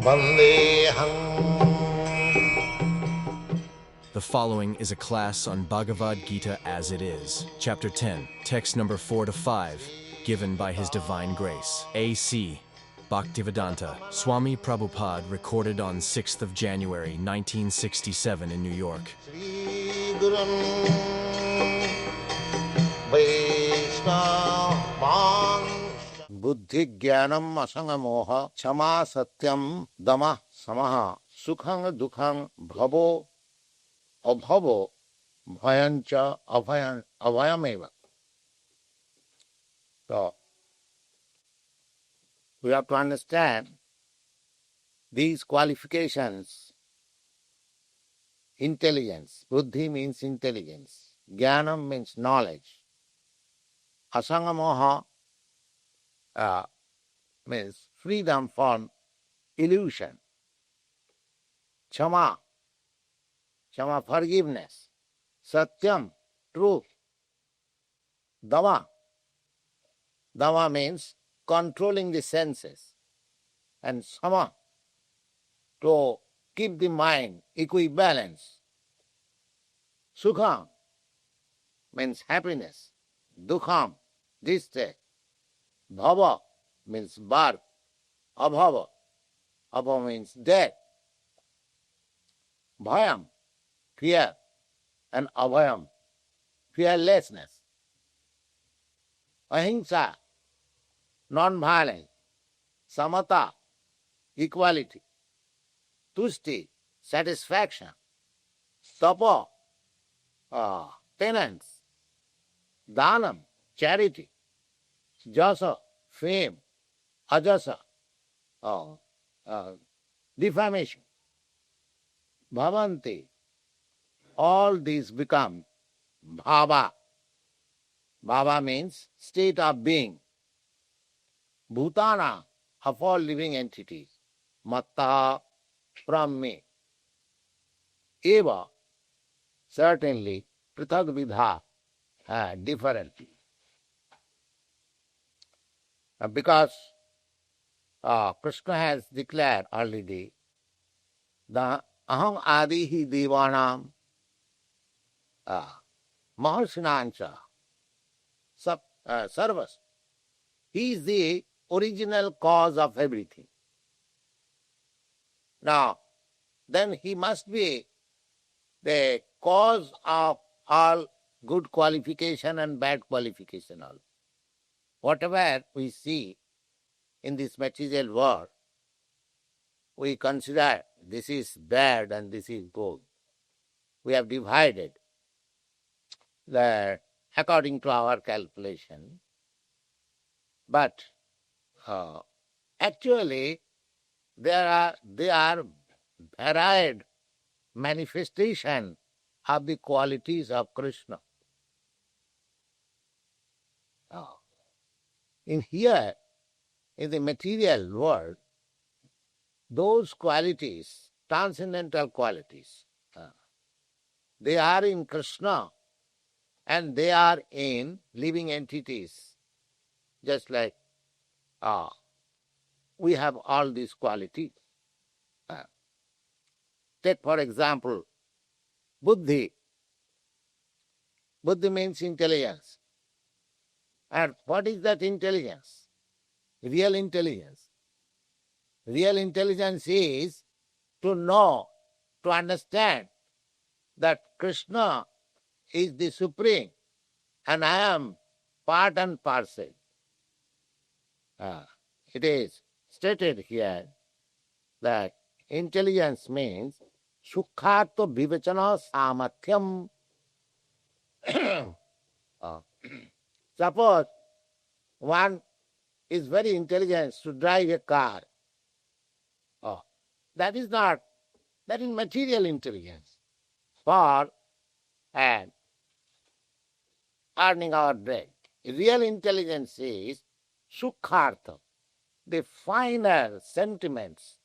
Vandeham. The following is a class on Bhagavad Gita as it is, Chapter 10, text number 4 to 5, given by His Divine Grace, A.C. Bhaktivedanta Swami Prabhupada, recorded on 6th of January 1967 in New York. Sri Gurun Vaishnava. Buddhi Jnanam Asanga Moha Chama Satyam Dama Samaha Sukhang Dukhang Bhavo Abhavo Bhayancha Avayameva. So, we have to understand these qualifications. Intelligence. Buddhi means intelligence. Jnanam means knowledge. Asanga Moha means freedom from illusion. Chama, forgiveness. Satyam, truth. Dama means controlling the senses. And sama, to keep the mind equibalanced. Sukham means happiness. Dukham, distress. Bhava means birth. Abhava means death. Bhayam, fear. And avayam, fearlessness. Ahimsa, non-violence. Samata, equality. Tushti, satisfaction. Tapa, penance. Dhanam, charity. Jasa, fame. Ajasa, defamation. Bhavanti, all these become bhava. Bhava means state of being. Bhutana, of all living entities. Matta, from me. Eva, certainly, prithak vidha, different. Because Krishna has declared already, the aham adihi devanam maharsinancha sarvas. He is the original cause of everything. Now, then he must be the cause of all good qualification and bad qualification also. Whatever we see in this material world, we consider this is bad and this is good. We have divided according to our calculation. But actually, they are varied manifestation of the qualities of Krishna. In here, in the material world, those qualities, transcendental qualities, they are in Krishna and they are in living entities. Just like we have all these qualities. Take for example, buddhi. Buddhi means intelligence. And what is that intelligence? Real intelligence. Real intelligence is to know, to understand that Krishna is the supreme and I am part and parcel. It is stated here that intelligence means sukhartha vivachana samathyam. Suppose one is very intelligent to drive a car. That is material intelligence for earning our bread. Real intelligence is sukhartha, the finer sentiments,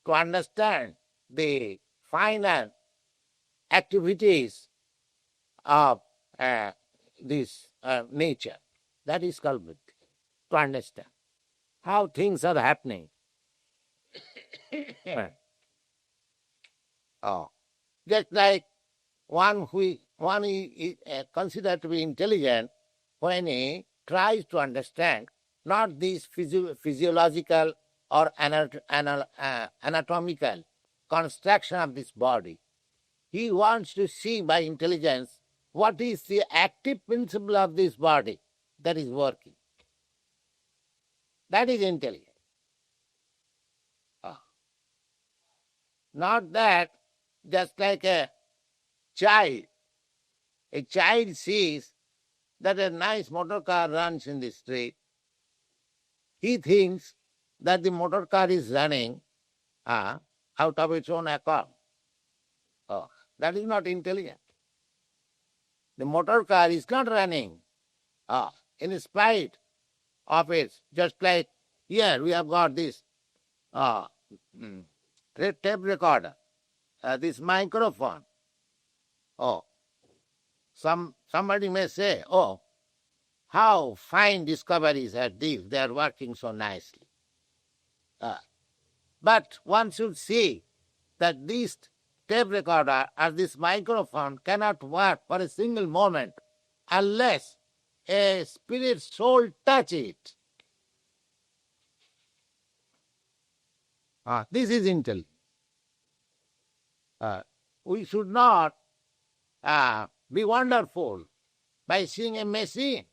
to understand the finer activities of this nature. That is called buddhi, to understand how things are happening. Oh. Just like one is considered to be intelligent when he tries to understand not this physiological or anatomical construction of this body. He wants to see by intelligence what is the active principle of this body that is working. That is intelligence. Ah. Not that just like a child sees that a nice motor car runs in the street. He thinks that the motor car is running out of its own accord. Oh, that is not intelligent. The motor car is not running in spite of it. Just like here we have got this tape recorder, this microphone. Oh, somebody may say, oh, how fine discoveries are these, they are working so nicely. But one should see that this tape recorder or this microphone cannot work for a single moment unless a spirit soul touch it. This is intelligence. We should not be wonderful by seeing a machine.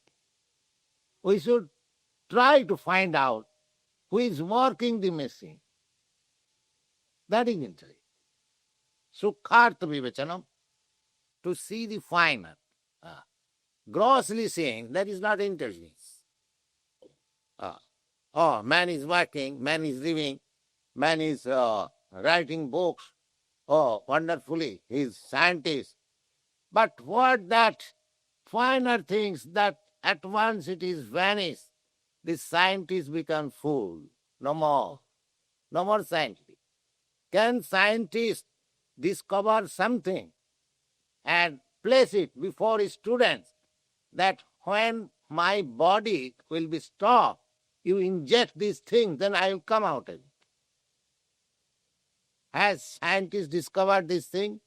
We should try to find out who is working the machine. That is intelligence. Sukhartha vivachanam, to see the finer. Grossly saying, that is not intelligence. Man is working, man is living, man is writing books. Oh, wonderfully, he is scientist. But what that finer things that at once it is vanished, the scientist become fool. No more. No more scientist. Can scientists discover something and place it before his students that when my body will be stopped, you inject this thing, then I will come out of it? Has scientists discovered this thing?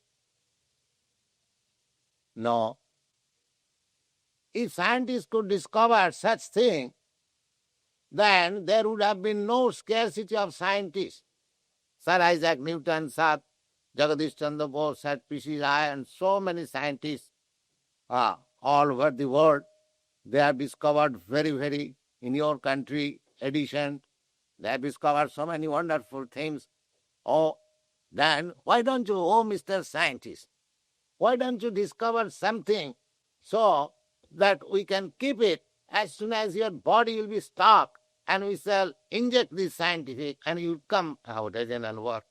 No. If scientists could discover such thing, then there would have been no scarcity of scientists. Sir Isaac Newton, Sir Jagadish Chandra Bose, Sir P.C. Rai, and so many scientists all over the world, they have discovered very, in your country, edition, they have discovered so many wonderful things. Oh, then why don't you, oh Mr. Scientist, why don't you discover something so that we can keep it as soon as your body will be stopped and we shall inject this scientific and you will come out again and work.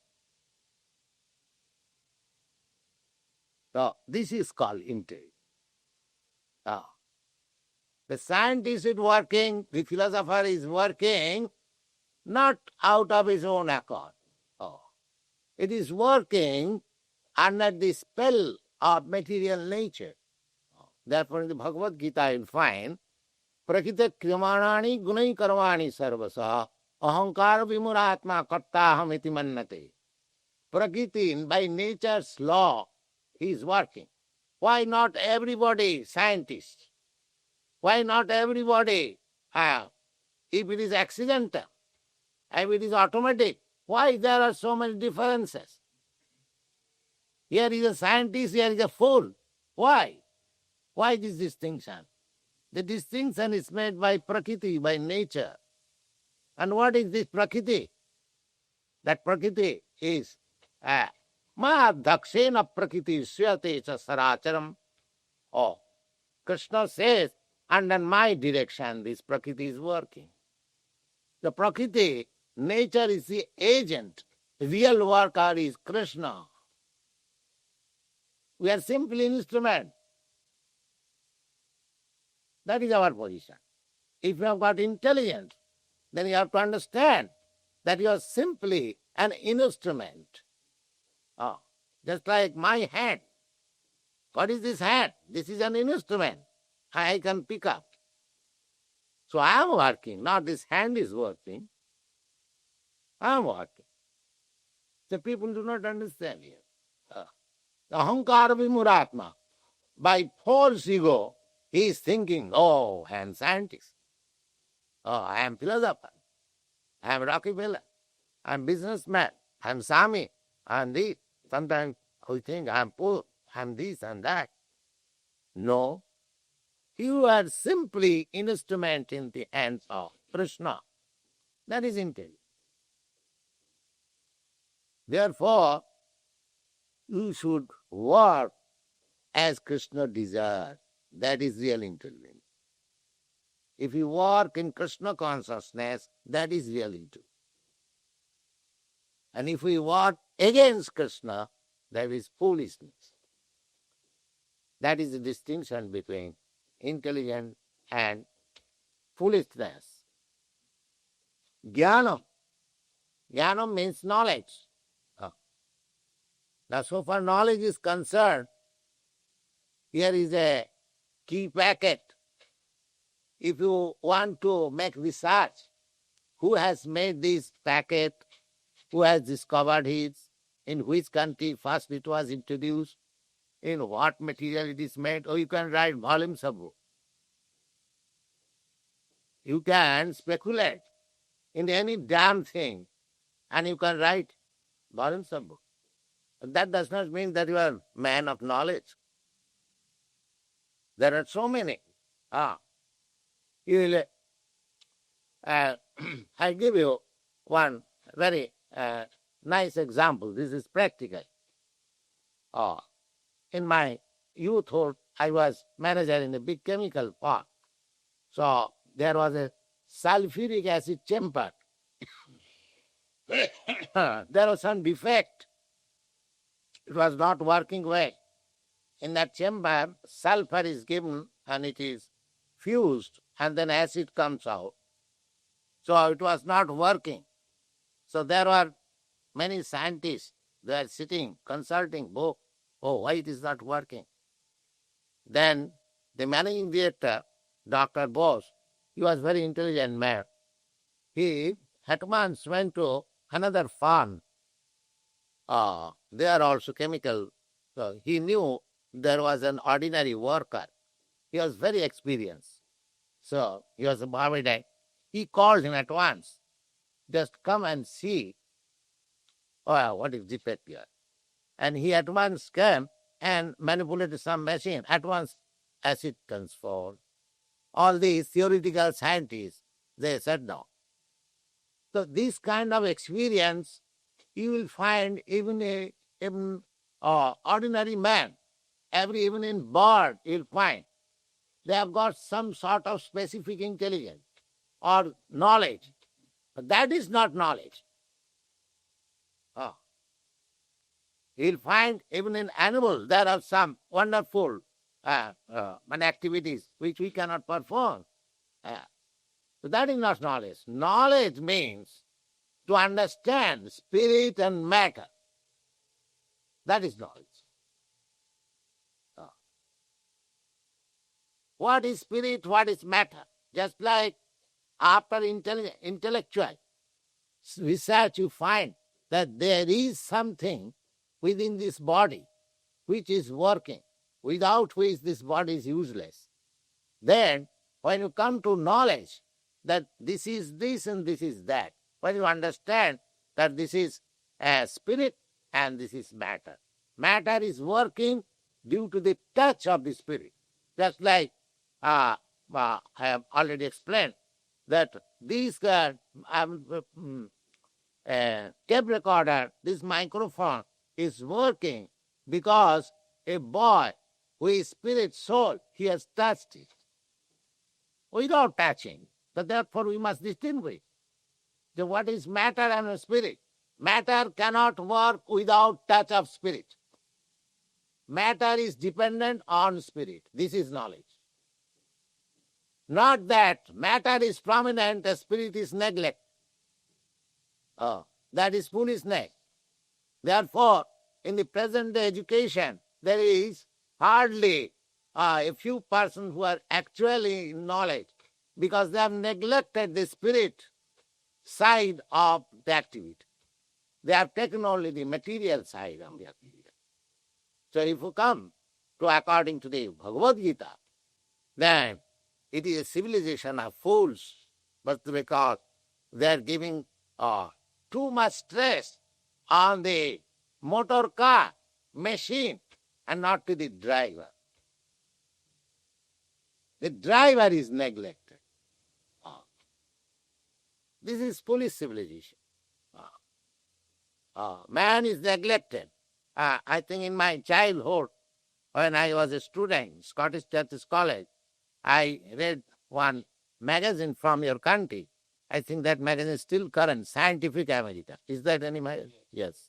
So this is called intelligence. The scientist is working, the philosopher is working not out of his own accord. It is working under the spell of material nature. Therefore in the Bhagavad Gita you will find Prakita krimanani gunai karvani sarvasa ahankara vimuratma kartaham iti mannate. Prakriti, by nature's law, he is working. Why not everybody scientist? Why not everybody? If it is accidental, if it is automatic, why there are so many differences? Here is a scientist, here is a fool. Why? Why this distinction? The distinction is made by Prakriti, by nature. And what is this Prakriti? That Prakriti is Mahadakshena Prakriti Suyate cha Saracharam. Oh, Krishna says, under my direction this Prakriti is working. The Prakriti, nature is the agent. Real worker is Krishna. We are simply instrument. That is our position. If you have got intelligence, then you have to understand that you are simply an instrument. Just like my hand. What is this hand? This is an instrument. I can pick up. So I am working, not this hand is working. I am working. The people do not understand here. Ahankara vimuratma. By false ego, he is thinking, oh, I am scientist. Oh, I am philosopher. I am Rockefeller. I am businessman. I am Swami. I am this. Sometimes we think I am poor. I am this and that. No. You are simply instrument in the hands of Krishna. That is intelligence. Therefore, you should work as Krishna desires. That is real intelligence. If you work in Krishna consciousness, that is real intelligence. And if we work against Krishna, that is foolishness. That is the distinction between intelligence and foolishness. Jnana. Jnana means knowledge. Now, so far knowledge is concerned, here is a key packet. If you want to make research, who has made this packet, who has discovered it, in which country first it was introduced, in what material it is made, or you can write volumes of book. You can speculate in any damn thing, and you can write volumes of book. That does not mean that you are a man of knowledge. There are so many. I give you one very nice example. This is practical. In my youthhood, I was manager in a big chemical park. So there was a sulfuric acid chamber. There was some defect. It was not working well. In that chamber, sulfur is given and it is fused and then acid comes out. So it was not working. So there were many scientists, they are sitting, consulting book. Oh, why it is not working? Then the managing director, Dr. Bose, he was very intelligent man. He at once went to another farm. They are also chemical. So he knew there was an ordinary worker. He was very experienced. So he was a Bhagavad. He called him at once. Just come and see. Oh, what is defect here? And he at once came and manipulated some machine. At once acid transformed. All these theoretical scientists, they said no. So this kind of experience you will find even ordinary man, even in bird you'll find. They have got some sort of specific intelligence or knowledge. But that is not knowledge. You'll find even in animals there are some wonderful activities which we cannot perform. So that is not knowledge. Knowledge means to understand spirit and matter. That is knowledge. What is spirit, what is matter? Just like after intellectual research you find that there is something within this body which is working, without which this body is useless. Then when you come to knowledge that this is this and this is that, when you understand that this is spirit and this is matter. Matter is working due to the touch of the spirit. Just like I have already explained that this tape recorder, this microphone is working because a boy who is spirit soul, he has touched it. Without touching. So therefore we must distinguish. So what is matter and spirit? Matter cannot work without touch of spirit. Matter is dependent on spirit. This is knowledge. Not that matter is prominent, the spirit is neglect. That is foolishness. Therefore, in the present day education, there is hardly a few persons who are actually in knowledge because they have neglected the spirit side of the activity. They have taken only the material side of the activity. So if you come to according to the Bhagavad Gita, then it is a civilization of fools, but because they are giving too much stress on the motor car, machine, and not to the driver. The driver is neglected. This is foolish civilization. Man is neglected. I think in my childhood, when I was a student in Scottish Churches College, I read one magazine from your country. I think that magazine is still current, Scientific American. Is that any magazine? Yes.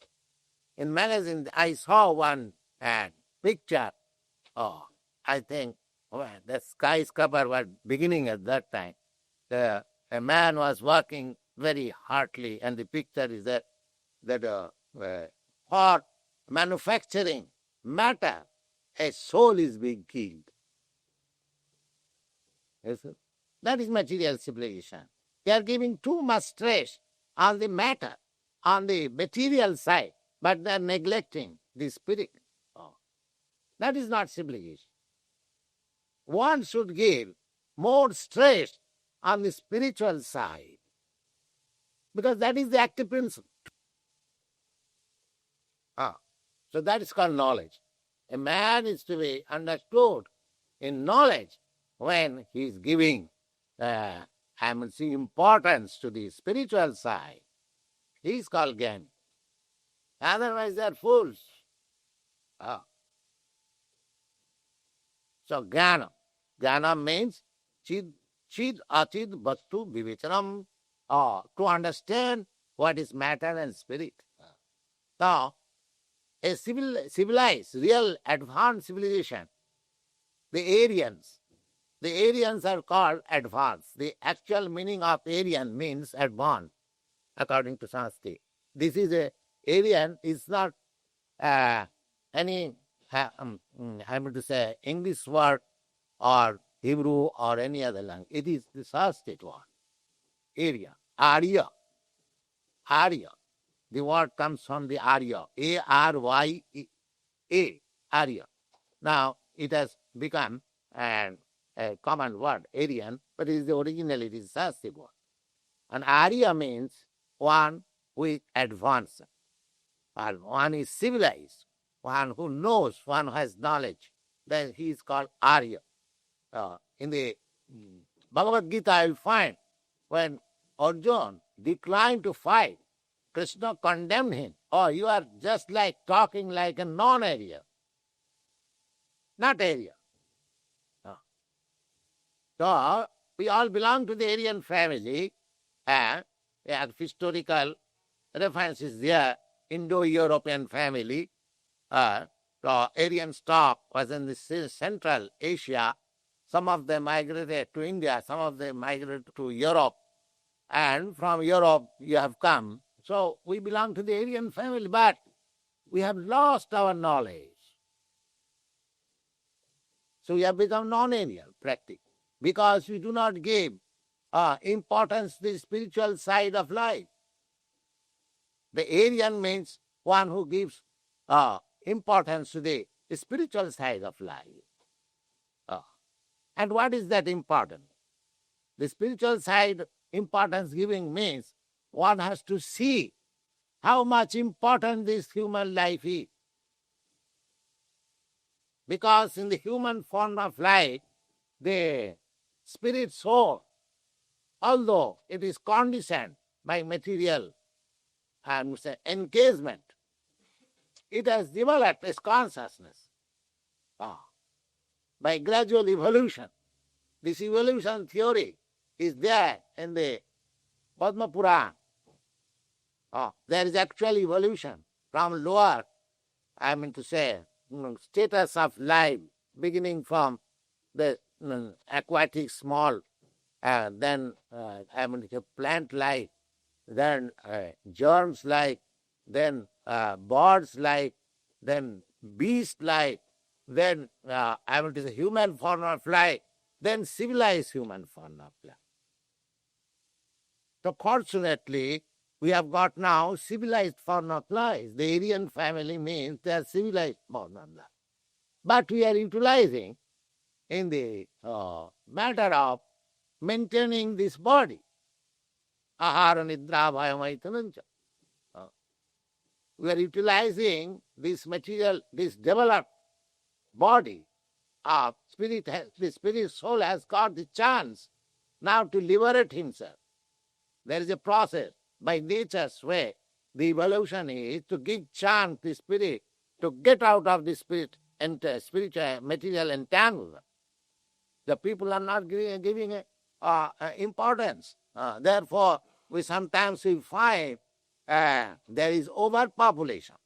In magazine, I saw one picture. I think the skyscraper was beginning at that time. A man was working very hardly, and the picture is that for manufacturing matter, a soul is being killed. Yes, sir? That is material civilization. They are giving too much stress on the matter, on the material side, but they are neglecting the spirit. That is not civilization. One should give more stress on the spiritual side, because that is the active principle. So that is called knowledge. A man is to be understood in knowledge when he is giving importance to the spiritual side. He is called Gyan. Otherwise they are fools. So Jnana. Jnana means chid achid bhattu vivechanam, to understand what is matter and spirit. Now, a civilized, real advanced civilization, the Aryans are called advanced. The actual meaning of Aryan means advanced, according to Sanskrit. This is Aryan is not any, I mean to say, English word or Hebrew or any other language. It is the Sanskrit word. Arya. Arya. The word comes from the Arya. A-R-Y-A. Arya. Now, it has become a common word, Aryan, but it is originally it is Sanskrit word. And Arya means one who is advanced, or one is civilized, one who knows, one who has knowledge. Then he is called Arya. In the Bhagavad Gita, I will find when Arjuna declined to fight, Krishna condemned him. Oh, you are just like talking like a non-Arya, not Arya. So, we all belong to the Aryan family, and we have historical references there, Indo-European family. The Aryan stock was in the Central Asia. Some of them migrated to India, some of them migrated to Europe, and from Europe you have come. So we belong to the Aryan family, but we have lost our knowledge. So we have become non-Aryan, practically, because we do not give importance to the spiritual side of life. The Aryan means one who gives importance to the spiritual side of life. And what is that important? The spiritual side importance giving means one has to see how much important this human life is. Because in the human form of life, the spirit soul, although it is conditioned by material engagement, it has developed its consciousness by gradual evolution. This evolution theory is there in the Padma Purana. There is actual evolution from lower, status of life, beginning from the aquatic small, then plant life, then germs life, then birds life, then beast life, then human form of life, then civilized human form of life. So fortunately, we have got now civilized form of life. The Aryan family means they are civilized form of life. But we are utilizing in the matter of maintaining this body. Ahara nidra bhayamaitanancha. We are utilizing this material, this developed body of spirit. The spirit soul has got the chance now to liberate himself. There is a process. By nature's way, the evolution is to give chance to the spirit to get out of the spirit and spiritual material entanglement. The people are not giving importance. Therefore, we sometimes find there is overpopulation.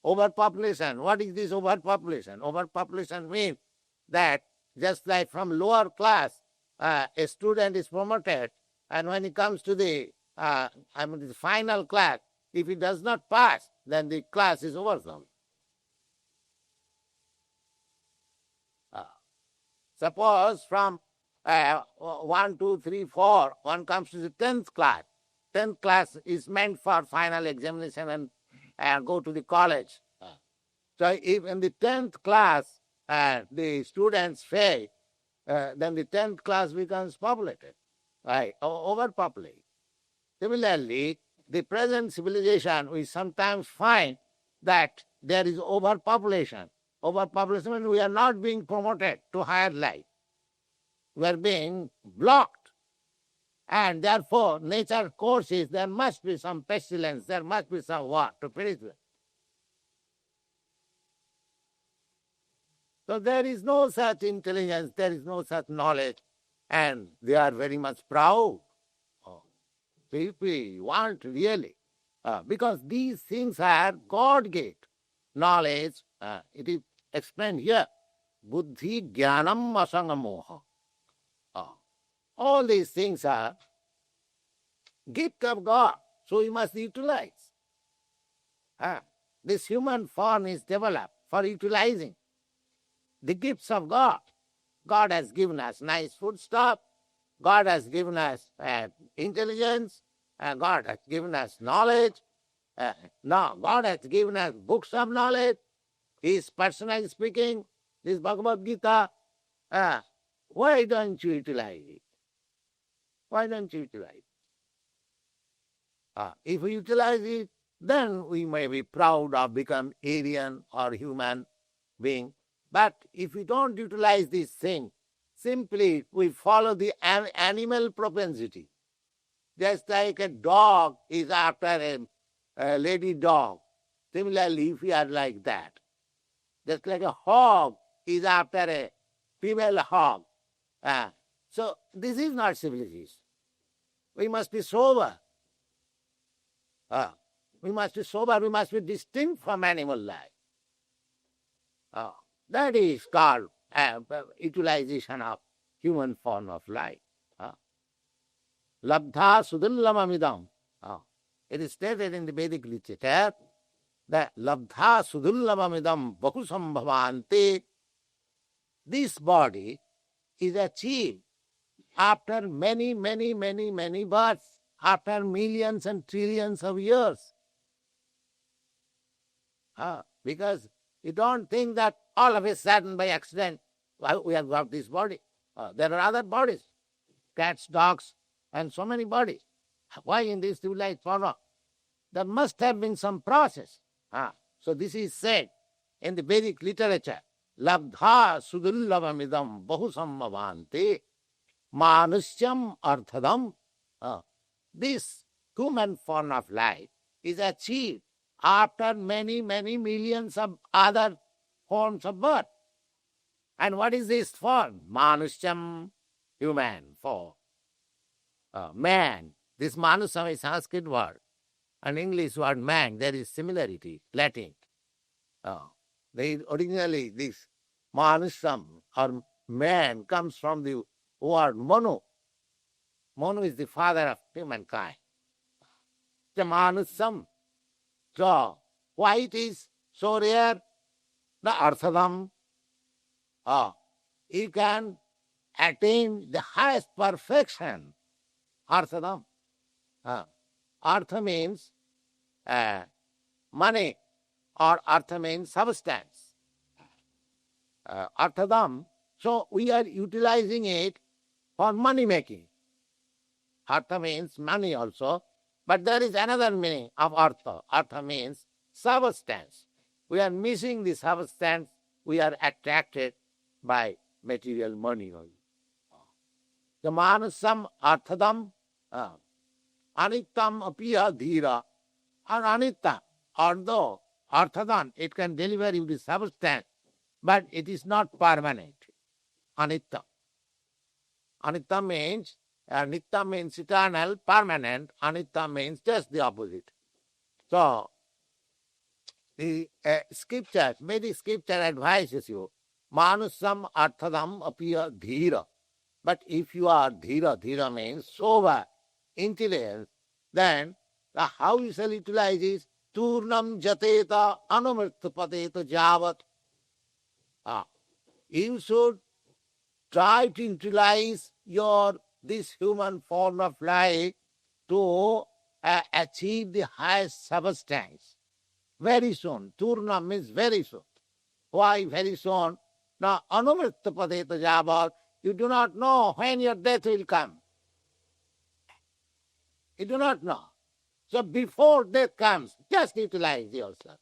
Overpopulation. What is this overpopulation? Overpopulation means that just like from lower class, a student is promoted, and when he comes to the final class, if he does not pass, then the class is overthrown. Suppose from 1, 2, 3, 4, one comes to the 10th class. 10th class is meant for final examination and go to the college. So if in the 10th class the students fail, then the 10th class becomes populated, right? Overpopulated. Similarly, the present civilization, we sometimes find that there is overpopulation. Overpopulation means we are not being promoted to higher life. We are being blocked. And therefore, nature courses, there must be some pestilence, there must be some war to finish with. So there is no such intelligence, there is no such knowledge, and they are very much proud. If we want really, because these things are God-gate knowledge, it is explained here, buddhi jnanam asangamoha. All these things are gift of God, so we must utilize. This human form is developed for utilizing the gifts of God. God has given us nice food stuff, God has given us intelligence, God has given us knowledge, God has given us books of knowledge. He is personally speaking, this Bhagavad Gita. Why don't you utilize it? Why don't you utilize it? If we utilize it, then we may be proud of become Aryan or human being. But if we don't utilize this thing, simply we follow the animal propensity. Just like a dog is after a lady dog. Similarly, if we are like that, just like a hog is after a female hog. So this is not civilization. We must be sober. We must be sober. We must be distinct from animal life. That is called utilization of human form of life. Labdha sudullamamidam. It is stated in the Vedic literature that labdha sudullamamidam bahusambhavante. This body is achieved after many, many, many, many births, after millions and trillions of years. Because you don't think that all of a sudden by accident we have got this body. There are other bodies, cats, dogs, and so many bodies. Why in this civilized form? There must have been some process. So this is said in the Vedic literature. Labdha sudullavamidam bahusammavante manusyam arthadam. This human form of life is achieved after many, many millions of other forms of birth. And what is this form? Manusyam, human form. Man. This manusyam is Sanskrit word. And English word man, there is similarity, Latin. Originally this manusyam or man comes from the word Manu. Manu is the father of humankind. The manusyam. So, why it is so rare? The arthadam. You can attain the highest perfection. Arthadam. Artha means money, or artha means substance. Arthadam. So we are utilizing it for money making. Artha means money also, but there is another meaning of artha. Artha means substance. We are missing the substance. We are attracted by material money only. The manasam arthadam anittam apiya dhira. Or anitta, although arthadam, it can deliver you the substance, but it is not permanent. Anitta. Anitta means, nitta means eternal, permanent. Anitta means just the opposite. So, the scripture, Vedic scripture advises you, manusam arthadam apiya dhira. But if you are dhira means sober, intelligent, then how you shall utilize this? Turnam jateta anumrtapateta javat. You should try to utilize this human form of life to achieve the highest substance. Very soon. Turnam means very soon. Why very soon? Now, anumrtapateta javat, you do not know when your death will come. You do not know. So before death comes, just utilize yourself.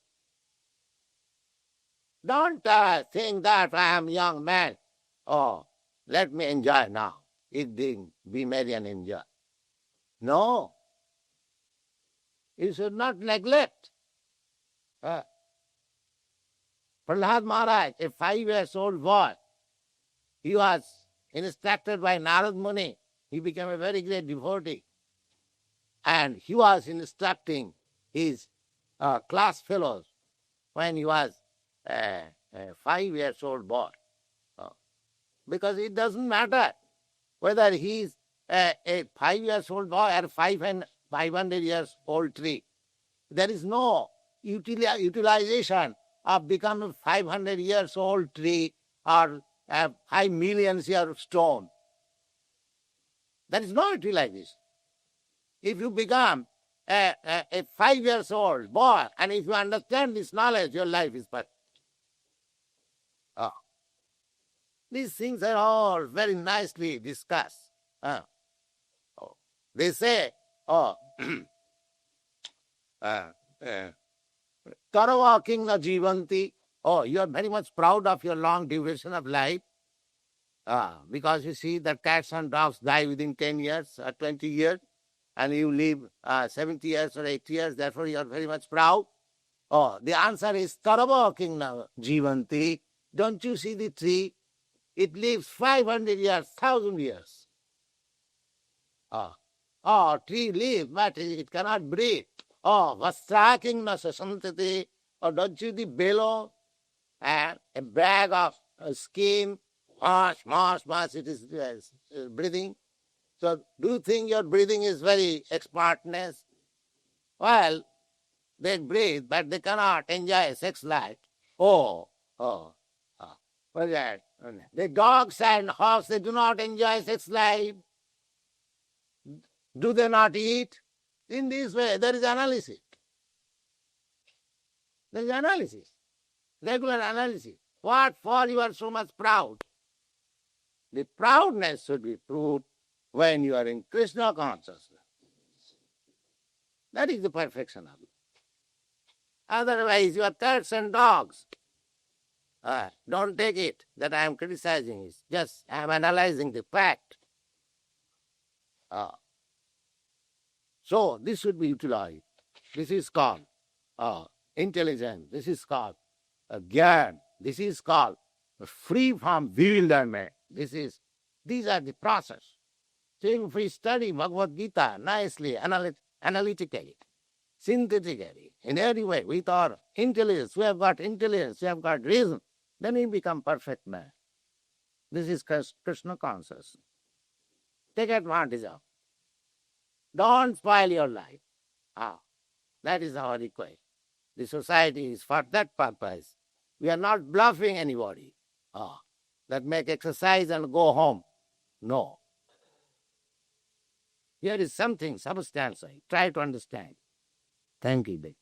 Don't think that I am a young man. Oh, let me enjoy now. Eating, be merry and enjoy. No. You should not neglect. Prahlad Maharaj, a 5-year-old boy, he was instructed by Narad Muni. He became a very great devotee. And he was instructing his class fellows when he was a 5-year-old boy. Because it doesn't matter whether he is a 5-year-old boy or 500 years old tree. There is no utilization of becoming 500 years old tree or 5 million year stone. There is no utilization. If you become a 5-year-old boy, and if you understand this knowledge, your life is perfect. These things are all very nicely discussed. They say, Karava king na jivanti. You are very much proud of your long duration of life. Because you see that cats and dogs die within 10 years or 20 years. And you live 70 years or 80 years, therefore you are very much proud. The answer is Karava king na jivanti. Don't you see the tree? It lives 500 years, 1,000 years. Tree lives, but it cannot breathe. Vastra king na sasantati. Don't you the bellow and a bag of skin, mash, it is breathing. So do you think your breathing is very expertness? Well, they breathe, but they cannot enjoy sex life. What is that? The dogs and hogs, they do not enjoy sex life. Do they not eat? In this way, there is analysis. There is analysis. Regular analysis. What for you are so much proud? The proudness should be proved when you are in Krishna consciousness. That is the perfection of it. Otherwise, you are cats and dogs. Don't take it that I am criticizing it. Just I am analyzing the fact. So this should be utilized. This is called intelligence. This is called gyan. This is called free from bewilderment. These are the process. So if we study Bhagavad Gita nicely, analytically, synthetically, in every way, with our intelligence, we have got intelligence, we have got reason, then we become perfect man. This is Krishna consciousness. Take advantage of. Don't spoil your life. That is our request. The society is for that purpose. We are not bluffing anybody. That make exercise and go home. No. Here is something, substance. Try to understand. Thank you.